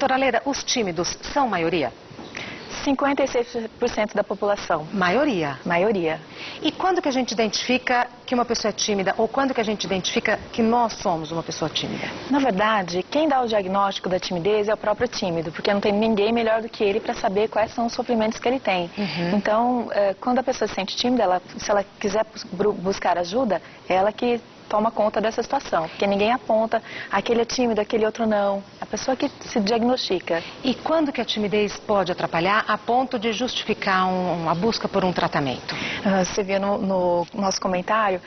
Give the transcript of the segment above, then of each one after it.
Doutora Leira, os tímidos são maioria? 56% da população. Maioria? Maioria. E quando que a gente identifica que uma pessoa é tímida ou quando que a gente identifica que nós somos uma pessoa tímida? Na verdade, quem dá o diagnóstico da timidez é o próprio tímido, porque não tem ninguém melhor do que ele para saber quais são os sofrimentos que ele tem. Então, quando a pessoa se sente tímida, se ela quiser buscar ajuda, é ela que toma conta dessa situação, porque ninguém aponta, aquele é tímido, aquele outro não. A pessoa que se diagnostica. E quando que a timidez pode atrapalhar a ponto de justificar uma busca por um tratamento? Você viu no nosso comentário,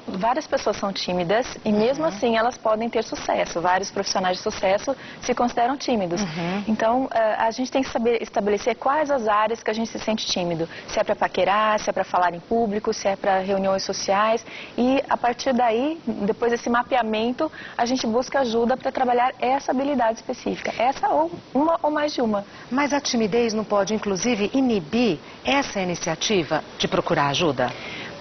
várias pessoas são tímidas e mesmo assim elas podem ter sucesso. Vários profissionais de sucesso se consideram tímidos. Então, a gente tem que saber estabelecer quais as áreas que a gente se sente tímido. Se é para paquerar, se é para falar em público, se é para reuniões sociais. E a partir daí, depois desse mapeamento, a gente busca ajuda para trabalhar essa habilidade específica. Essa ou uma ou mais de uma. Mas a timidez não pode, inclusive, inibir essa iniciativa de procurar ajuda?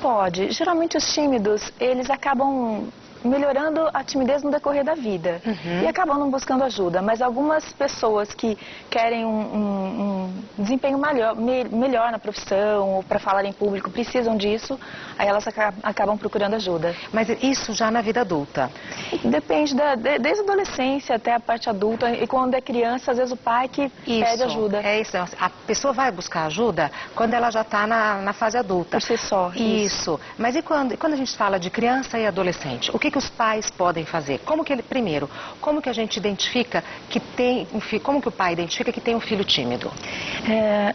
Pode. Geralmente os tímidos, eles acabam melhorando a timidez no decorrer da vida e acabam não buscando ajuda, mas algumas pessoas que querem um desempenho melhor na profissão ou para falar em público precisam disso, aí elas acabam procurando ajuda. Mas isso já na vida adulta? Depende, desde a adolescência até a parte adulta, e quando é criança, às vezes o pai que pede ajuda. É isso, a pessoa vai buscar ajuda quando ela já está na fase adulta. Por si só. Isso. Mas e quando a gente fala de criança e adolescente? O que os pais podem fazer? Primeiro, como que a gente identifica que tem um filho, como que o pai identifica que tem um filho tímido?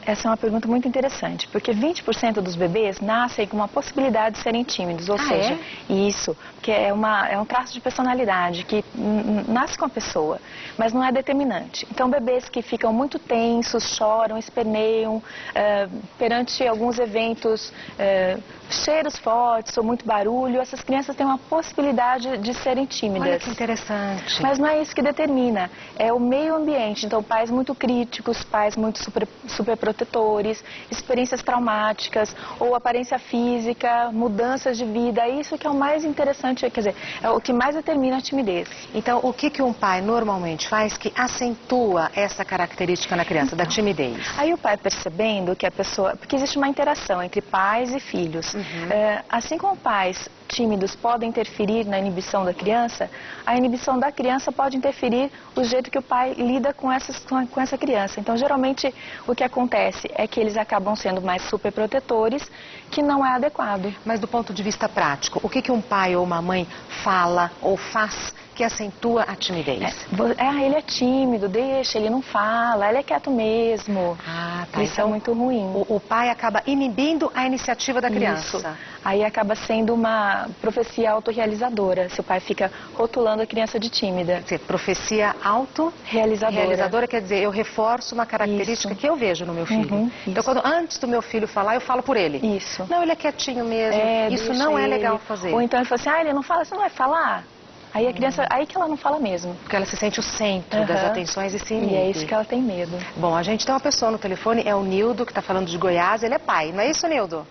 Essa é uma pergunta muito interessante, porque 20% dos bebês nascem com uma possibilidade de serem tímidos, ou seja, isso, que é um traço de personalidade que nasce com a pessoa, mas não é determinante. Então, bebês que ficam muito tensos, choram, esperneiam, perante alguns eventos, cheiros fortes ou muito barulho, essas crianças têm uma possibilidade de serem tímidas. Olha que interessante. Mas não é isso que determina, é o meio ambiente. Então, pais muito críticos, pais muito super protetores, experiências traumáticas ou aparência física, mudanças de vida, é isso que é o mais interessante, quer dizer, é o que mais determina a timidez. Então, o que um pai normalmente faz que acentua essa característica na criança, da timidez? Aí o pai percebendo que a pessoa, porque existe uma interação entre pais e filhos, assim como pais tímidos podem interferir na inibição da criança, a inibição da criança pode interferir o jeito que o pai lida com essa criança. Então, geralmente, o que acontece é que eles acabam sendo mais superprotetores, que não é adequado. Mas do ponto de vista prático, o que um pai ou uma mãe fala ou faz que acentua a timidez? Ele é tímido, deixa, ele não fala, ele é quieto mesmo. Tá. Isso é muito ruim. O pai acaba inibindo a iniciativa da criança. Isso. Aí acaba sendo uma profecia autorrealizadora, se o pai fica rotulando a criança de tímida. Quer dizer, profecia autorrealizadora. Realizadora quer dizer, eu reforço uma característica que eu vejo no meu filho. Então, antes do meu filho falar, eu falo por ele. Isso. Não, ele é quietinho mesmo. Isso não é legal fazer. Ou então ele fala assim, ele não fala, você não vai falar? Aí a criança, aí que ela não fala mesmo. Porque ela se sente o centro das atenções e se inibe. E é isso que ela tem medo. Bom, a gente tem uma pessoa no telefone, é o Nildo, que está falando de Goiás, ele é pai, não é isso, Nildo?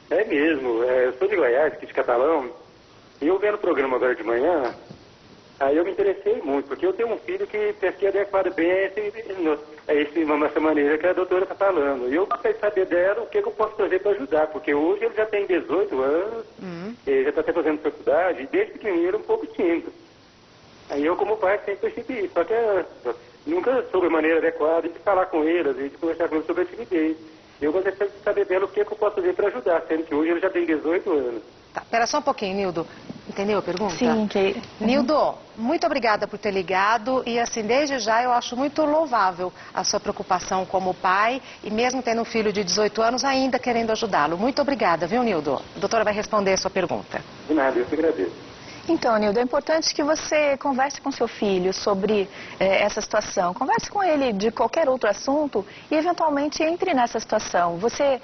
É mesmo, eu sou de Goiás, aqui de Catalão, e eu vendo o programa agora de manhã, aí eu me interessei muito, porque eu tenho um filho que se adequado bem a essa maneira que a doutora está falando. E eu gostaria de saber dela o que eu posso fazer para ajudar, porque hoje ele já tem 18 anos, ele já está até fazendo faculdade, e desde pequenininho ele é um pouco tímido. Aí eu, como pai, sempre percebi isso, só que nunca soube a maneira adequada de falar com ele, às vezes de conversar com ele sobre a timidez. Eu gostaria de saber dela o que eu posso fazer para ajudar, sendo que hoje ele já tem 18 anos. Tá, espera só um pouquinho, Nildo. Entendeu a pergunta? Sim, que... Nildo, muito obrigada por ter ligado e assim, desde já eu acho muito louvável a sua preocupação como pai e mesmo tendo um filho de 18 anos ainda querendo ajudá-lo. Muito obrigada, viu, Nildo? A doutora vai responder a sua pergunta. De nada, eu que agradeço. Então, Nildo, é importante que você converse com seu filho sobre essa situação. Converse com ele de qualquer outro assunto e, eventualmente, entre nessa situação. Você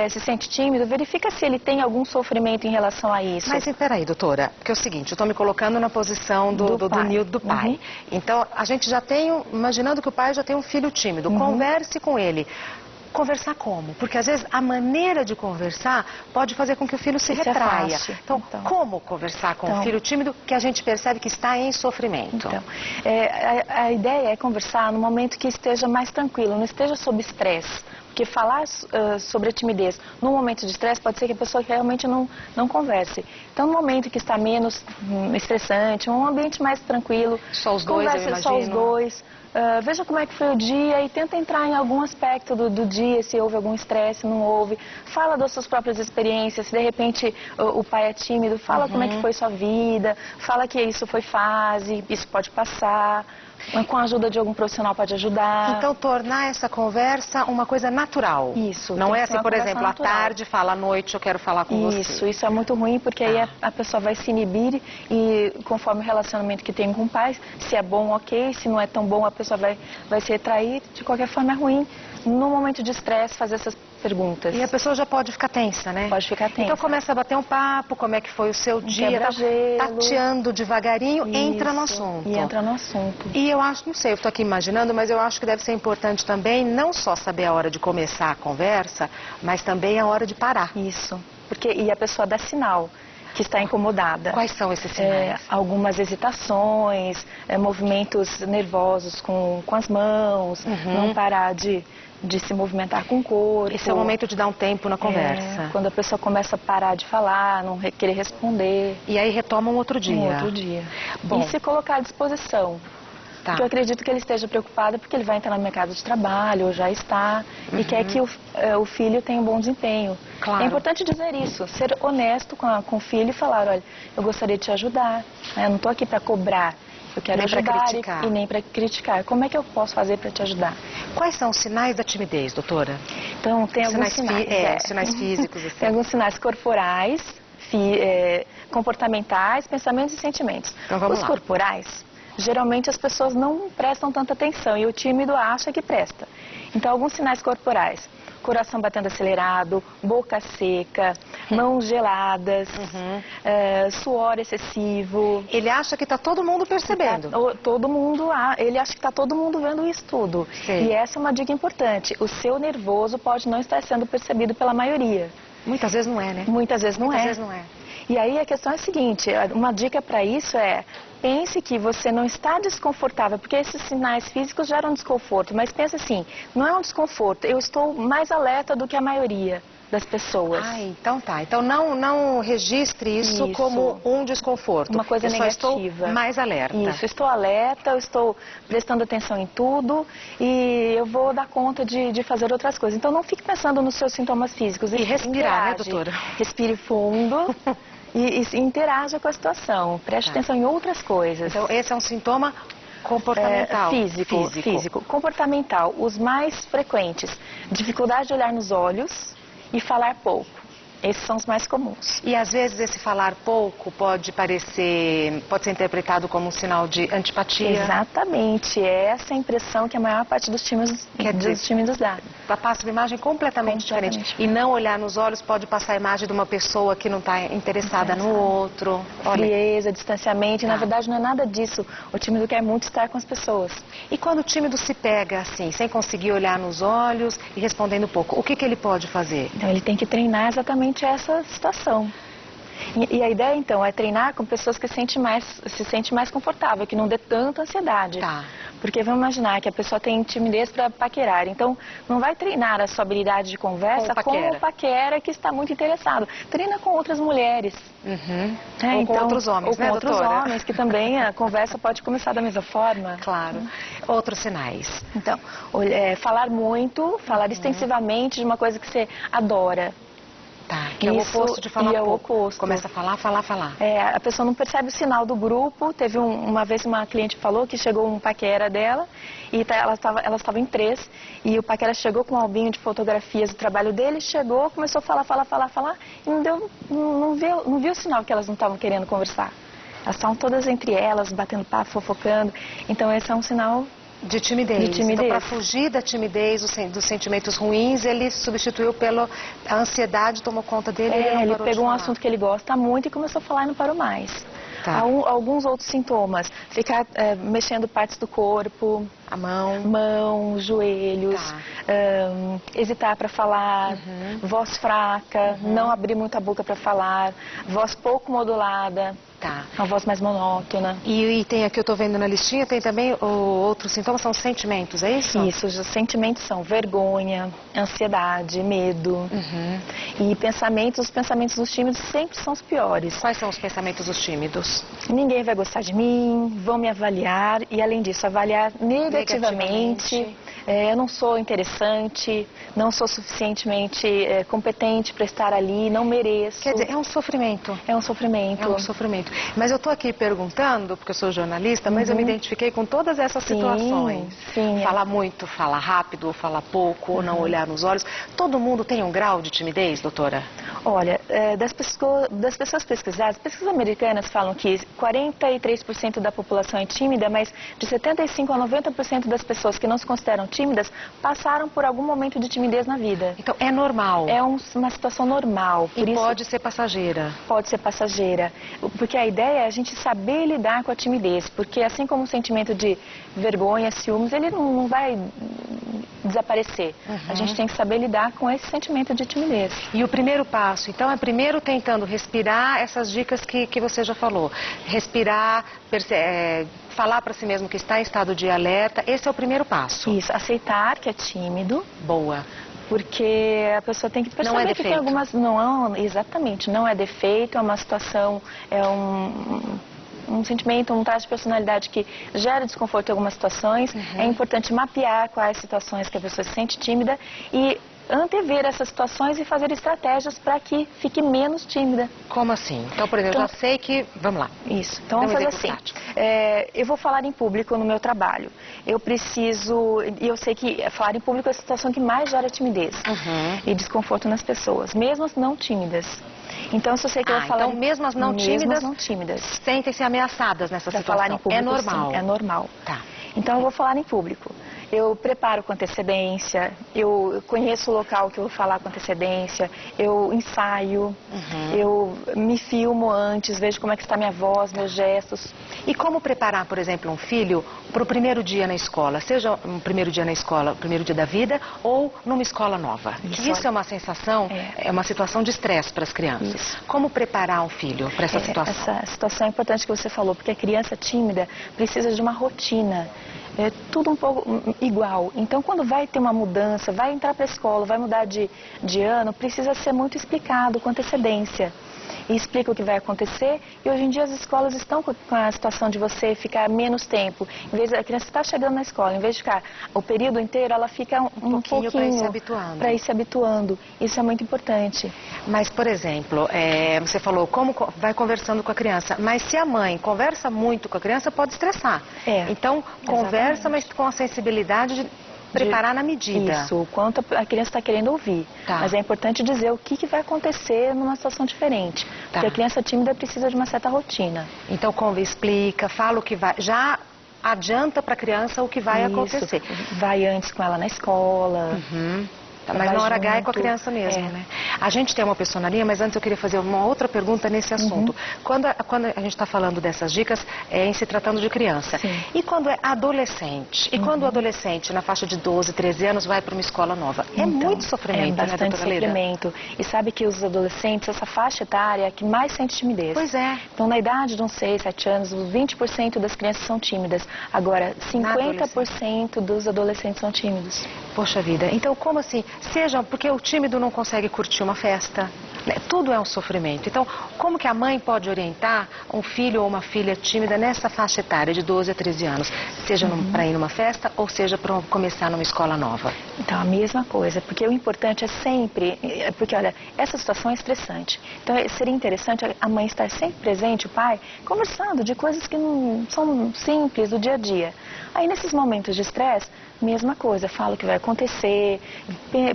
se sente tímido, verifica se ele tem algum sofrimento em relação a isso. Mas peraí, doutora, porque é o seguinte, eu estou me colocando na posição do Nildo, do pai. Então, a gente já tem, imaginando que o pai já tem um filho tímido, converse com ele. Conversar como? Porque às vezes a maneira de conversar pode fazer com que o filho se retraia. Então, como conversar com um filho tímido que a gente percebe que está em sofrimento? Então, a ideia é conversar no momento que esteja mais tranquilo, não esteja sob estresse. Porque falar sobre a timidez num momento de estresse pode ser que a pessoa realmente não converse. Então, no momento que está menos estressante, um ambiente mais tranquilo, só os dois, conversa só os dois. Veja como é que foi o dia e tenta entrar em algum aspecto do dia, se houve algum estresse, não houve. Fala das suas próprias experiências, se de repente o pai é tímido, fala como é que foi sua vida, fala que isso foi fase, isso pode passar, com a ajuda de algum profissional pode ajudar. Então, tornar essa conversa uma coisa natural. Isso. Não é assim, por exemplo, à tarde, fala à noite, eu quero falar com você. Isso é muito ruim, porque aí a pessoa vai se inibir e conforme o relacionamento que tem com o pai, se é bom, ok, se não é tão bom, a pessoa vai se retrair, de qualquer forma é ruim. No momento de estresse, fazer essas perguntas. E a pessoa já pode ficar tensa, né? Pode ficar tensa. Então começa a bater um papo, como é que foi o seu dia, tateando devagarinho, entra no assunto. E entra no assunto. E eu acho, não sei, eu estou aqui imaginando, mas eu acho que deve ser importante também, não só saber a hora de começar a conversa, mas também a hora de parar. Isso. E a pessoa dá sinal que está incomodada. Quais são esses sinais? Algumas hesitações, movimentos nervosos com as mãos, não parar de se movimentar com o corpo. Esse é o momento de dar um tempo na conversa. Quando a pessoa começa a parar de falar, não querer responder. E aí retoma um outro dia. Um outro dia. Bom, e se colocar à disposição. Porque eu acredito que ele esteja preocupado porque ele vai entrar no mercado de trabalho, ou já está, e quer que o filho tenha um bom desempenho. Claro. É importante dizer isso, ser honesto com o filho e falar, olha, eu gostaria de te ajudar, eu não estou aqui para cobrar, eu quero ajudar e nem para criticar. Como é que eu posso fazer para te ajudar? Quais são os sinais da timidez, doutora? Então, tem alguns sinais. Sinais físicos. Assim. Tem alguns sinais corporais, comportamentais, pensamentos e sentimentos. Então, vamos lá. Os corporais, geralmente as pessoas não prestam tanta atenção e o tímido acha que presta. Então, alguns sinais corporais. Coração batendo acelerado, boca seca, mãos geladas, suor excessivo. Ele acha que está todo mundo percebendo. Ele acha que está todo mundo vendo isso tudo. Sim. E essa é uma dica importante. O seu nervoso pode não estar sendo percebido pela maioria. Muitas vezes não é, né? Muitas vezes não é. Muitas vezes não é. E aí a questão é a seguinte, uma dica para isso é, pense que você não está desconfortável, porque esses sinais físicos geram desconforto, mas pense assim, não é um desconforto, eu estou mais alerta do que a maioria das pessoas. Então tá. Então não registre isso como um desconforto. Uma coisa negativa. Só estou mais alerta. Isso, estou alerta, eu estou prestando atenção em tudo e eu vou dar conta de fazer outras coisas. Então não fique pensando nos seus sintomas físicos. E respirar, né, doutora? Respire fundo. E interaja com a situação, preste atenção em outras coisas. Então, esse é um sintoma comportamental. Físico. Comportamental, os mais frequentes. Dificuldade de olhar nos olhos e falar pouco. Esses são os mais comuns. E às vezes esse falar pouco pode ser interpretado como um sinal de antipatia. Exatamente, é essa a impressão que a maior parte dos tímidos dá. Passa uma imagem completamente diferente. E não olhar nos olhos pode passar a imagem de uma pessoa que não está interessada no outro. Frieza, distanciamento, e na verdade não é nada disso. O tímido quer muito estar com as pessoas. E quando o tímido se pega assim, sem conseguir olhar nos olhos e respondendo pouco, o que ele pode fazer? Então ele tem que treinar exatamente essa situação. E a ideia, então, é treinar com pessoas que se sente mais confortável, que não dê tanta ansiedade. Porque vamos imaginar que a pessoa tem timidez para paquerar. Então, não vai treinar a sua habilidade de conversa com o paquera que está muito interessado. Treina com outras mulheres. Ou com outros homens, ou com outros homens, que também a conversa pode começar da mesma forma. Claro. Outros sinais. Então, falar muito, falar extensivamente de uma coisa que você adora. Que é o oposto de falar pouco. Começa a falar. A pessoa não percebe o sinal do grupo. Teve uma vez uma cliente falou que chegou um paquera dela e elas estavam em 3 e o paquera chegou com um albinho de fotografias do trabalho dele, chegou, começou a falar e não viu o sinal que elas não estavam querendo conversar. Elas estavam todas entre elas, batendo papo, fofocando. Então esse é um sinal De timidez. Então, para fugir da timidez, dos sentimentos ruins, ele substituiu pela a ansiedade, tomou conta dele. Ele pegou um assunto que ele gosta muito e começou a falar e não parou mais. Tá. Alguns outros sintomas, ficar mexendo partes do corpo, a mão, joelhos, hesitar para falar, voz fraca, não abrir muito a boca para falar, voz pouco modulada. Tá. Uma voz mais monótona. E tem aqui, eu estou vendo na listinha, tem também outros sintomas, são sentimentos, é isso? Isso, os sentimentos são vergonha, ansiedade, medo. E os pensamentos dos tímidos sempre são os piores. Quais são os pensamentos dos tímidos? Ninguém vai gostar de mim, vão me avaliar e, além disso, avaliar negativamente. Eu não sou interessante, não sou suficientemente competente para estar ali, não mereço. Quer dizer, é um sofrimento. É um sofrimento. É um sofrimento. Mas eu estou aqui perguntando, porque eu sou jornalista, mas eu me identifiquei com todas essas situações. Sim. Falar muito, falar rápido, ou falar pouco, ou não olhar nos olhos. Todo mundo tem um grau de timidez, doutora? Olha, das pessoas pesquisadas, pesquisas americanas falam que 43% da população é tímida, mas de 75% a 90% das pessoas que não se consideram tímidas passaram por algum momento de timidez na vida. Então, é normal? É uma situação normal. E pode ser passageira? Pode ser passageira. Porque a ideia é a gente saber lidar com a timidez. Porque assim como o sentimento de vergonha, ciúmes, ele não vai desaparecer. A gente tem que saber lidar com esse sentimento de timidez. E o primeiro passo, então, é primeiro tentando respirar essas dicas que você já falou. Respirar, falar para si mesmo que está em estado de alerta. Esse é o primeiro passo. Isso, aceitar que é tímido. Boa. Porque a pessoa tem que perceber não é defeito. Que tem algumas... Exatamente, não é defeito, é uma situação, é um sentimento, um traço de personalidade que gera desconforto em algumas situações. É importante mapear quais situações que a pessoa se sente tímida e antever essas situações e fazer estratégias para que fique menos tímida. Como assim? Então, por exemplo, eu já sei que... Vamos lá. Isso. Então, vamos fazer assim. Eu vou falar em público no meu trabalho. Eu sei que falar em público é a situação que mais gera timidez e desconforto nas pessoas, mesmo as não tímidas. Então, se eu sei que eu vou falar... Então, mesmo as não tímidas sentem-se ameaçadas nessa situação. Falar em público, é normal? Sim, é normal. Tá. Então, eu vou falar em público. Eu preparo com antecedência, eu conheço o local que eu vou falar com antecedência, eu ensaio, eu me filmo antes, vejo como é que está minha voz, meus gestos. E como preparar, por exemplo, um filho para o primeiro dia na escola? Seja um primeiro dia na escola, o primeiro dia da vida, ou numa escola nova? Isso é uma sensação, é uma situação de estresse para as crianças. Isso. Como preparar um filho para essa situação? Essa situação é importante que você falou, porque a criança tímida precisa de uma rotina. É tudo um pouco igual. Então, quando vai ter uma mudança, vai entrar para a escola, vai mudar de ano, precisa ser muito explicado com antecedência. E explica o que vai acontecer. E hoje em dia as escolas estão com a situação de você ficar menos tempo. Em vez a criança está chegando na escola, em vez de ficar o período inteiro, ela fica um pouquinho para ir se habituando. Para ir se habituando. Isso é muito importante. Mas, por exemplo, você falou como vai conversando com a criança. Mas se a mãe conversa muito com a criança, pode estressar. Então, conversa, mas com a sensibilidade de preparar na medida. Isso, o quanto a criança está querendo ouvir. Mas é importante dizer o que vai acontecer numa situação diferente. Porque a criança tímida precisa de uma certa rotina. Então, explica, fala o que vai... Já adianta para a criança o que vai acontecer. Vai antes com ela na escola. Mas na hora H é com a criança mesmo, né? A gente tem uma pessoa na linha, mas antes eu queria fazer uma outra pergunta nesse assunto. Quando a gente está falando dessas dicas, é em se tratando de criança. E quando é adolescente? E quando o adolescente, na faixa de 12, 13 anos, vai para uma escola nova? É muito sofrimento, né, doutora Leda? É bastante sofrimento. E sabe que os adolescentes, essa faixa etária é a que mais sente timidez. Pois é. Então, na idade de uns 6, 7 anos, 20% das crianças são tímidas. Agora, 50% dos adolescentes são tímidos. Poxa vida. Então, como assim? Porque o tímido não consegue curtir uma festa, né? Tudo é um sofrimento. Então, como que a mãe pode orientar um filho ou uma filha tímida nessa faixa etária de 12 a 13 anos? Seja para ir numa festa ou seja para começar numa escola nova? Então, a mesma coisa, porque o importante é sempre... Porque, olha, essa situação é estressante. Então, seria interessante a mãe estar sempre presente, o pai, conversando de coisas que não são simples do dia a dia. Aí, nesses momentos de estresse, mesma coisa, fala o que vai acontecer,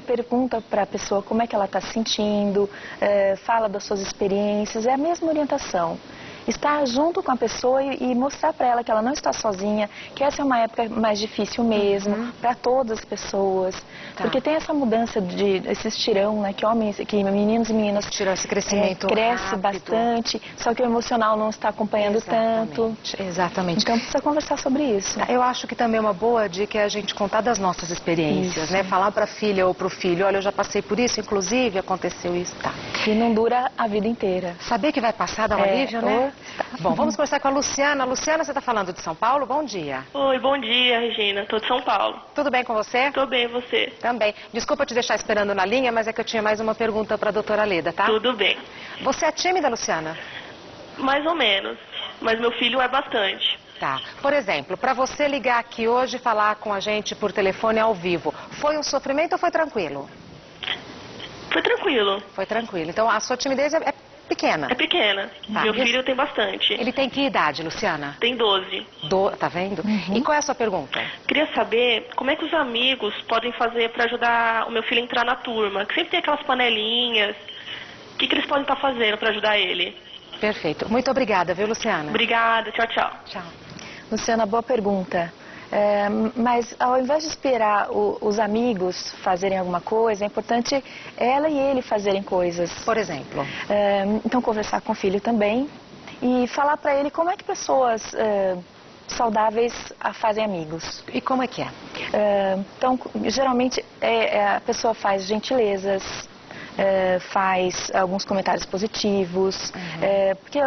pergunta para a pessoa como é que ela está se sentindo, fala das suas experiências, é a mesma orientação. estar junto com a pessoa e mostrar para ela que ela não está sozinha, que essa é uma época mais difícil mesmo, para todas as pessoas. Tá. Porque tem essa mudança esse estirão, né, que meninos e meninas Tirou esse crescimento cresce rápido. bastante, só que o emocional não está acompanhando tanto. Exatamente. Então precisa conversar sobre isso. Eu acho que também uma boa dica é a gente contar das nossas experiências, Isso. né? Falar para a filha ou para o filho, olha, eu já passei por isso, inclusive aconteceu isso, tá? E não dura a vida inteira. Saber que vai passar dá um alívio, né? Bom, vamos conversar com a Luciana. Luciana, você está falando de São Paulo? Bom dia. Oi, bom dia, Regina. Tô de São Paulo. Tudo bem com você? Tô bem, e você? Também. Desculpa te deixar esperando na linha, mas é que eu tinha mais uma pergunta para a doutora Leda, tá? Tudo bem. Você é tímida, Luciana? Mais ou menos. Mas meu filho é bastante. Tá. Por exemplo, para você ligar aqui hoje e falar com a gente por telefone ao vivo, foi um sofrimento ou foi tranquilo? Foi tranquilo. Foi tranquilo. Então, a sua timidez é pequena. É pequena. Tá. Meu filho tem bastante. Ele tem que idade, Luciana? Tem 12. Tá vendo? E qual é a sua pergunta? Queria saber como é que os amigos podem fazer para ajudar o meu filho a entrar na turma. Que sempre tem aquelas panelinhas. O que eles podem estar fazendo para ajudar ele? Perfeito. Muito obrigada, viu, Luciana? Obrigada. Tchau, tchau. Tchau. Luciana, boa pergunta. Mas ao invés de esperar os amigos fazerem alguma coisa, é importante ela e ele fazerem coisas. Por exemplo? Então, conversar com o filho também e falar para ele como é que pessoas saudáveis fazem amigos. E como é que é? Então, geralmente, a pessoa faz gentilezas, faz alguns comentários positivos, porque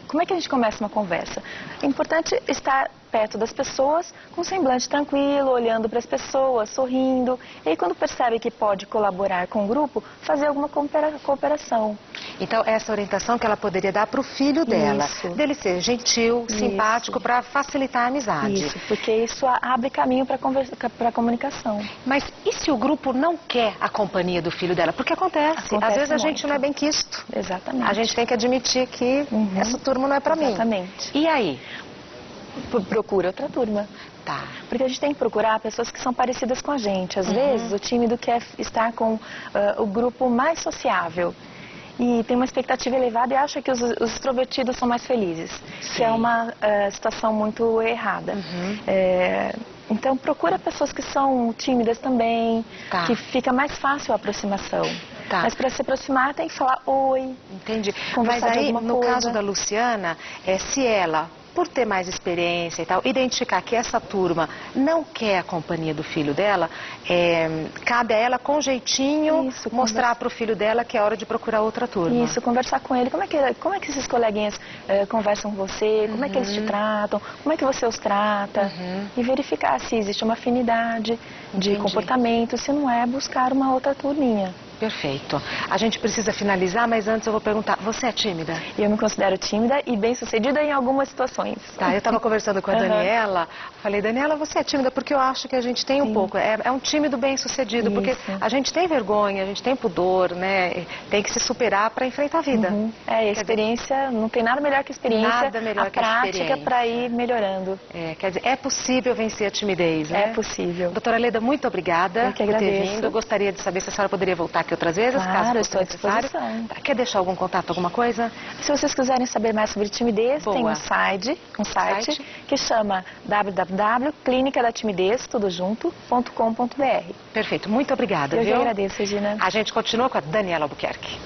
como é que a gente começa uma conversa? É importante estar perto das pessoas, com um semblante tranquilo, olhando para as pessoas, sorrindo, e aí quando percebe que pode colaborar com o grupo, fazer alguma cooperação. Então, essa orientação que ela poderia dar para o filho dela, Isso. dele ser gentil, simpático, para facilitar a amizade. Isso, porque isso abre caminho para a comunicação. Mas e se o grupo não quer a companhia do filho dela? Porque acontece. Às vezes a gente muito. não é bem quisto. Exatamente. A gente tem que admitir que essa turma não é para mim. Exatamente. E aí? Procura outra turma. Tá. Porque a gente tem que procurar pessoas que são parecidas com a gente. Às vezes o tímido quer estar com o grupo mais sociável. E tem uma expectativa elevada e acha que os extrovertidos são mais felizes. Sim. Que é uma situação muito errada. Então procura pessoas que são tímidas também, Tá. que fica mais fácil a aproximação. Tá. Mas para se aproximar tem que falar oi. Entendi. Conversar Mas de aí, alguma no coisa. caso da Luciana, se ela, por ter mais experiência e tal, identificar que essa turma não quer a companhia do filho dela, cabe a ela, com jeitinho, Isso, mostrar para o filho dela que é hora de procurar outra turma. Isso, conversar com ele. Como é que esses coleguinhas conversam com você? Como é que eles te tratam? Como é que você os trata? E verificar se existe uma afinidade de comportamento. Se não é, buscar uma outra turminha. Perfeito. A gente precisa finalizar, mas antes eu vou perguntar, você é tímida? E eu me considero tímida e bem-sucedida em algumas situações. Tá, eu estava conversando com a Daniela, falei, Daniela, você é tímida porque eu acho que a gente tem um pouco, é um tímido bem-sucedido, porque a gente tem vergonha, a gente tem pudor, né? Tem que se superar para enfrentar a vida. A experiência, não tem nada melhor que a experiência, Nada melhor a que a prática experiência. para ir melhorando. Quer dizer, é possível vencer a timidez, né? É possível. Doutora Leda, muito obrigada Eu que por ter agradeço. vindo. Eu gostaria de saber se a senhora poderia voltar aqui outras vezes, Claro, caso fosse estou à necessário. disposição. Tá, quer deixar algum contato, alguma coisa? Se vocês quiserem saber mais sobre timidez, Boa. tem um site que chama www.clinicadatimidezdtudojunto.com.br. Perfeito, muito obrigada, Eu que viu? agradeço, Regina. A gente continua com a Daniela Albuquerque.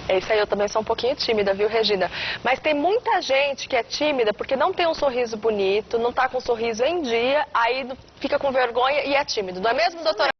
É isso aí, eu também sou um pouquinho tímida, viu, Regina? Mas tem muita gente que é tímida porque não tem um sorriso bonito, não tá com um sorriso em dia, aí fica com vergonha e é tímido. Não é mesmo, doutora?